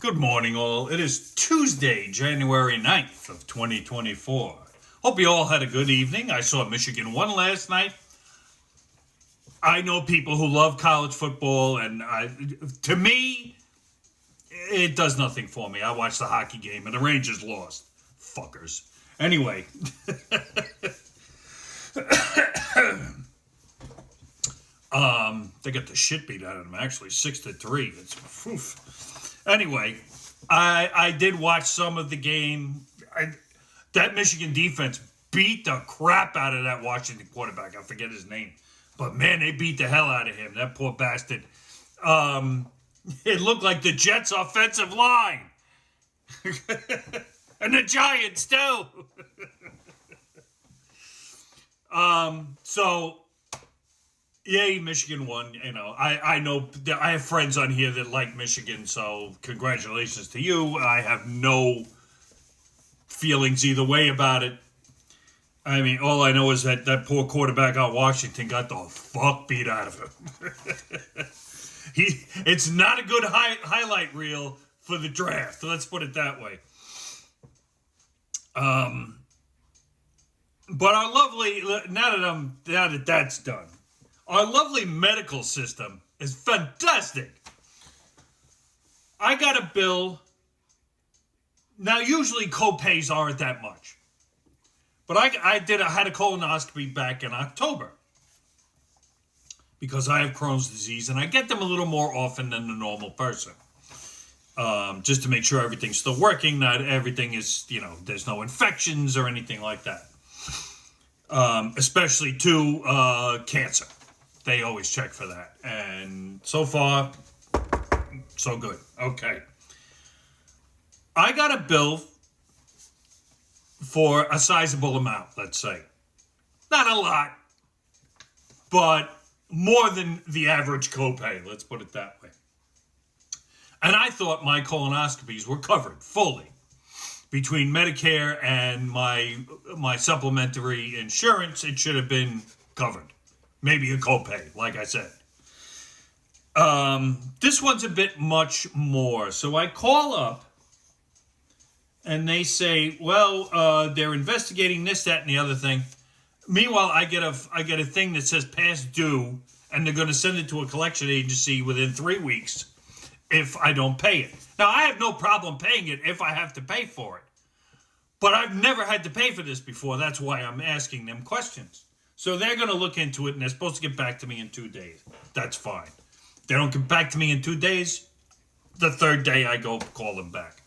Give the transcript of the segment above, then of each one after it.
Good morning, all. It is Tuesday, January 9th of 2024. Hope you all had a good evening. I saw Michigan won last night. I know people who love college football, and to me, it does nothing for me. I watched the hockey game, and the Rangers lost. Fuckers. Anyway. They got the shit beat out of them, actually, 6-3. It's, oof. Anyway, I did watch some of the game. That Michigan defense beat the crap out of that Washington quarterback. I forget his name. But, man, they beat the hell out of him. That poor bastard. It looked like the Jets' offensive line. And the Giants, too. So, yay, Michigan won. You know, I know that I have friends on here that like Michigan, so congratulations to you. I have no feelings either way about it. I mean, all I know is that that poor quarterback out of Washington got the fuck beat out of him. It's not a good highlight reel for the draft. Let's put it that way. But our lovely, now that that's done, our lovely medical system is fantastic. I got a bill. Now, usually co-pays aren't that much. But I had a colonoscopy back in October. Because I have Crohn's disease, and I get them a little more often than the normal person. Just to make sure everything's still working, not everything is, there's no infections or anything like that. Especially to cancer. They always check for that. And so far, so good. Okay. I got a bill for a sizable amount, let's say. Not a lot, but more than the average copay, let's put it that way. And I thought my colonoscopies were covered fully between Medicare and my supplementary insurance. It should have been covered. Maybe a copay, like I said. This one's a bit much more. So I call up and they say, well, they're investigating this, that, and the other thing. Meanwhile, I get a thing that says past due, and they're going to send it to a collection agency within 3 weeks if I don't pay it. Now, I have no problem paying it if I have to pay for it. But I've never had to pay for this before. That's why I'm asking them questions. So they're going to look into it, and they're supposed to get back to me in 2 days. That's fine. If they don't get back to me in 2 days, the third day I go call them back.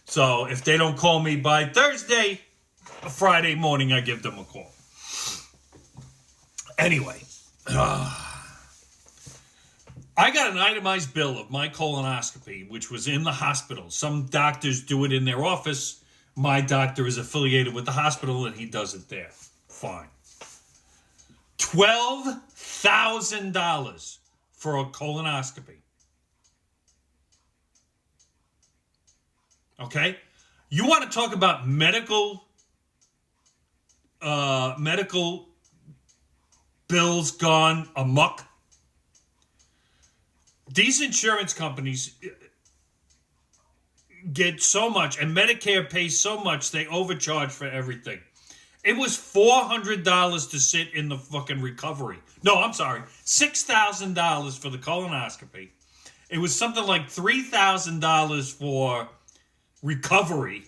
So if they don't call me by Thursday, Friday morning I give them a call. Anyway, I got an itemized bill of my colonoscopy, which was in the hospital. Some doctors do it in their office. My doctor is affiliated with the hospital, and he does it there. Fine. $12,000 for a colonoscopy. Okay? You want to talk about medical bills gone amok? These insurance companies get so much, and Medicare pays so much, they overcharge for everything. It was $400 to sit in the fucking recovery. No, I'm sorry. $6,000 for the colonoscopy. It was something like $3,000 for recovery.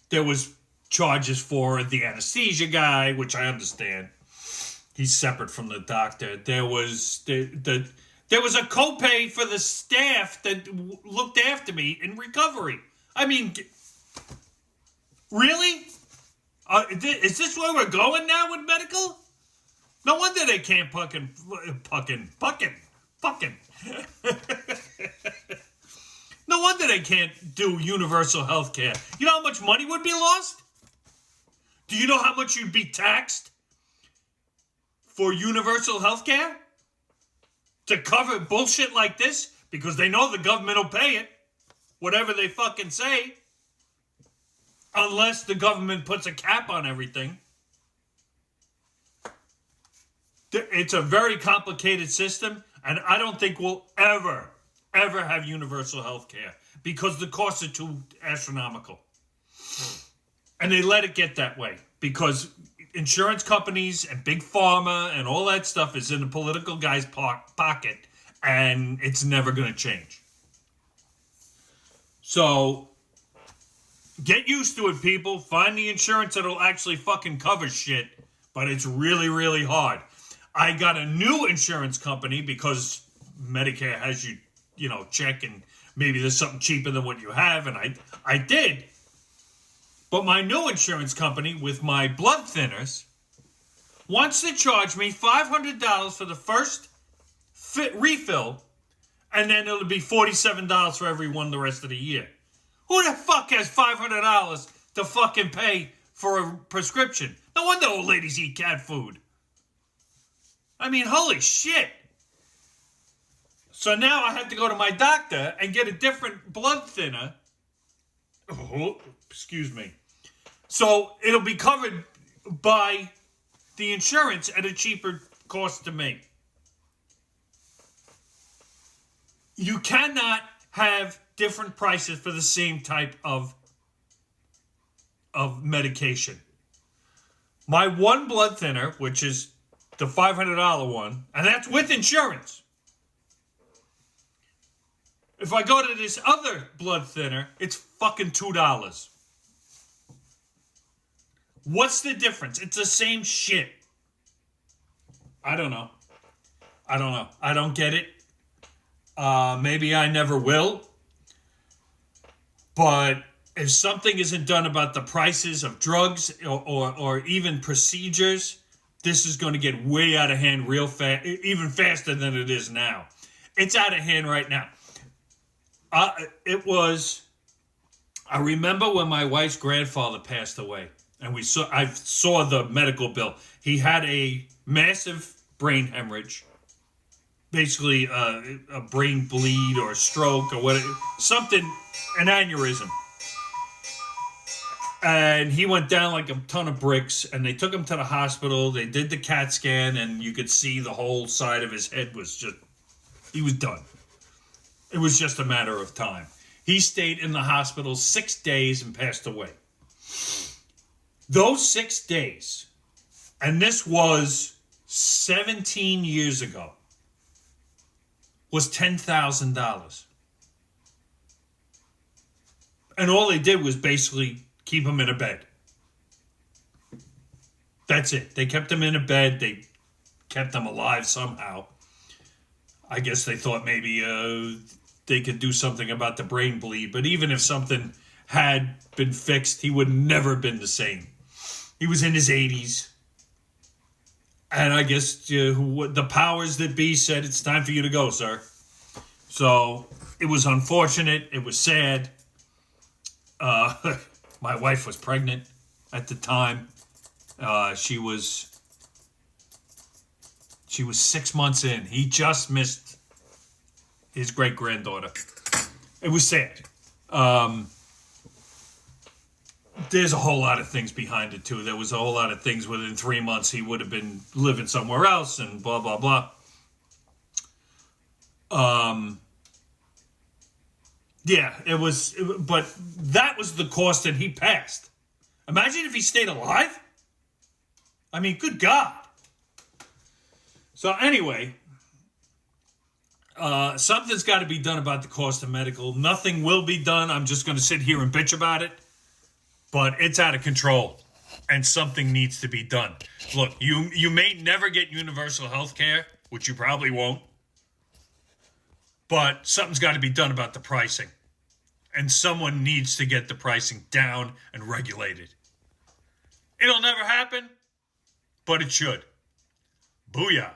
There was charges for the anesthesia guy, which I understand. He's separate from the doctor. There was there was a copay for the staff that looked after me in recovery. I mean, really? Is this where we're going now with medical? No wonder they can't fucking. No wonder they can't do universal health care. You know how much money would be lost? Do you know how much you'd be taxed for universal health care? To cover bullshit like this? Because they know the government will pay it. Whatever they fucking say. Unless the government puts a cap on everything. It's a very complicated system, and I don't think we'll ever ever have universal health care because the costs are too astronomical. And they let it get that way because insurance companies and big pharma and all that stuff is in the political guy's pocket, and it's never going to change. So get used to it, people. Find the insurance that'll actually fucking cover shit, but it's really, really hard. I got a new insurance company because Medicare has you, check and maybe there's something cheaper than what you have, and I did. But my new insurance company with my blood thinners wants to charge me $500 for the first refill, and then it'll be $47 for every one the rest of the year. Who the fuck has $500 to fucking pay for a prescription? No wonder old ladies eat cat food. I mean, holy shit. So now I have to go to my doctor and get a different blood thinner. Oh, excuse me. So it'll be covered by the insurance at a cheaper cost to me. You cannot have different prices for the same type of medication. My one blood thinner, which is the $500 one, and that's with insurance. If I go to this other blood thinner, it's fucking $2. What's the difference? It's the same shit. I don't know. I don't get it. Maybe I never will. But if something isn't done about the prices of drugs or even procedures, this is going to get way out of hand real fast, even faster than it is now. It's out of hand right now. I remember when my wife's grandfather passed away, and I saw the medical bill. He had a massive brain hemorrhage, basically a brain bleed or a stroke or whatever, an aneurysm. And he went down like a ton of bricks, and they took him to the hospital. They did the CAT scan, and you could see the whole side of his head he was done. It was just a matter of time. He stayed in the hospital 6 days and passed away. Those 6 days, and this was 17 years ago, was $10,000. And all they did was basically keep him in a bed. That's it. They kept him in a bed. They kept him alive somehow. I guess they thought maybe they could do something about the brain bleed. But even if something had been fixed, he would never have been the same. He was in his 80s. And I guess the powers that be said, it's time for you to go, sir. So it was unfortunate. It was sad. My wife was pregnant at the time. She was 6 months in. He just missed his great-granddaughter. It was sad. There's a whole lot of things behind it, too. There was a whole lot of things within 3 months. He would have been living somewhere else and blah, blah, blah. Yeah, but that was the cost that he passed. Imagine if he stayed alive. I mean, good God. So anyway, something's got to be done about the cost of medical. Nothing will be done. I'm just going to sit here and bitch about it. But it's out of control, and something needs to be done. Look, you may never get universal health care, which you probably won't. But something's got to be done about the pricing. And someone needs to get the pricing down and regulated. It'll never happen, but it should. Booyah.